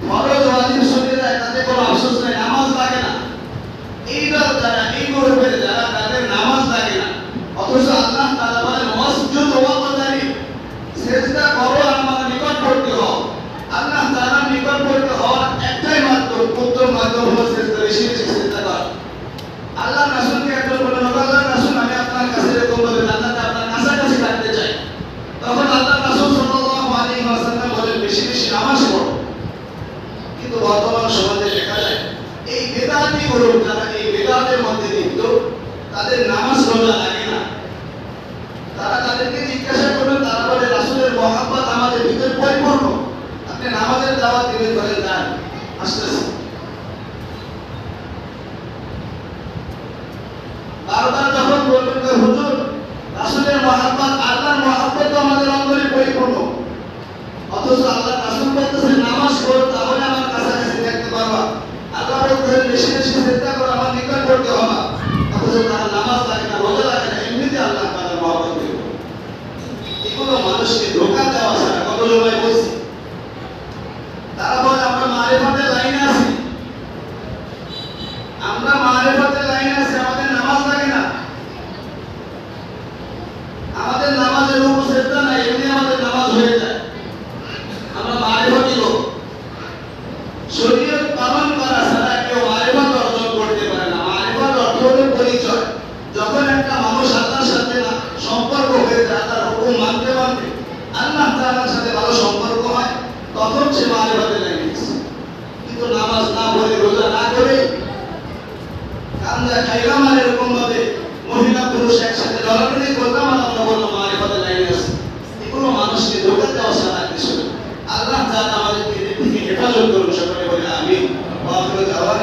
ফরজ ওয়াজিব ছুটে যায়, তাতে কোনো আফসোস নাই, নামাজ লাগে না। এইবার যারা এই গ্রুপের যারা তাদের নামাজ লাগে না, অথচ আল্লাহ তাআলা বলেন ওয়াসজুদ ওয়াকতারিব, সিজদা করো আর আমার নিকটবর্তী হও। আল্লাহ তাআলার নিকটবর্তী হওয়ার একটাই মাত্র উত্তম মাধ্যম হলো সিজদা, বেশি বেশি সিজদা করা। আল্লাহ রাসূলকে একজন বললেন, আল্লাহ রাসূল আমি আপনার কাছে এরকম ভাবে জান্নাতে আপনার কাছাকাছি থাকতে চাই। তখন আল্লাহ রাসূল সাল্লাল্লাহু আলাইহি ওয়াসাল্লাম বলেন বেশি বেশি নামাজ পড়ো। কিন্তু বর্তমান সমাজে দেখা যায় এই বেদাতি গ্রুপ যারা এই বেদাতের মধ্যে লিপ্ত, তাদের নামাজ রোজা লাগে না। তারা তাদেরকে জিজ্ঞাসা করবেন, তারা বলে রাসূলের মহব্বত আমাদের ভিতরে পরিপূর্ণ, আপনি নামাজের দাওয়াত দিবেন বলেন যান আসতেছে। বারবার যখন বলবেন যে হুজুর রাসূলের মহব্বত আল্লাহর মহব্বত তো আমাদের অন্তরে পরিপূর্ণ, অথচ আল্লাহ রাসূল বলতেছেন নামাজ পড়ো তাহলে আমার কাছাকাছি থাকতে পারবা। আল্লাহ বলতেছেন বেশি বেশি চিন্তা করো আমার নিকট করতে হবে, অথচ তার নামাজ লাগে না, রোজা লাগে না, এমনিতে আল্লাহ তাআলার মহব্বত দিবে। এগুলো মানুষকে ধোঁকা দেওয়া ছাড়া কত সময় বলছি। তারা বলে আমরা মারিফাতের লাইনে আছি, আমরা মারিফাতের লাইনে আছি, আমাদের নামাজ লাগে না, আমাদের নামাজের রূপ সিজদা নাই, এমনি আমাদের নামাজ হয়ে যায়। আমরা মারিফাতি লোক, শরীয়ত পালন করা ছাড়া কেউ মারিফাত অর্জন করতে পারে না। মারিফাত অর্থ হলো পরিচয়। যখন একটা মানুষ আল্লাহর সাথে সম্পর্ক হয়ে যায়, আল্লাহর হুকুম মানতে মানতে আল্লাহ তাআলার সাথে ভালো সম্পর্ক হয়, তখন সে মারিফাতে লেগে গেছে। কিন্তু নামাজ না পড়ে রোজা না করে কান্দা খাইলাম আর এরকম ভাবে মহিলা পুরুষ একসাথে লড়ালড়ি করলাম আর আমরা বললাম মারিফাতে লেগে গেছে। এগুলো মানুষকে ধোঁকা দেওয়া ছাড়া কিছু না। আল্লাহ তাআলা আমাদেরকে এর থেকে হেফাজত করুন, সকলে বলে আমিন। ওয়া আখিরু দাওয়ানা।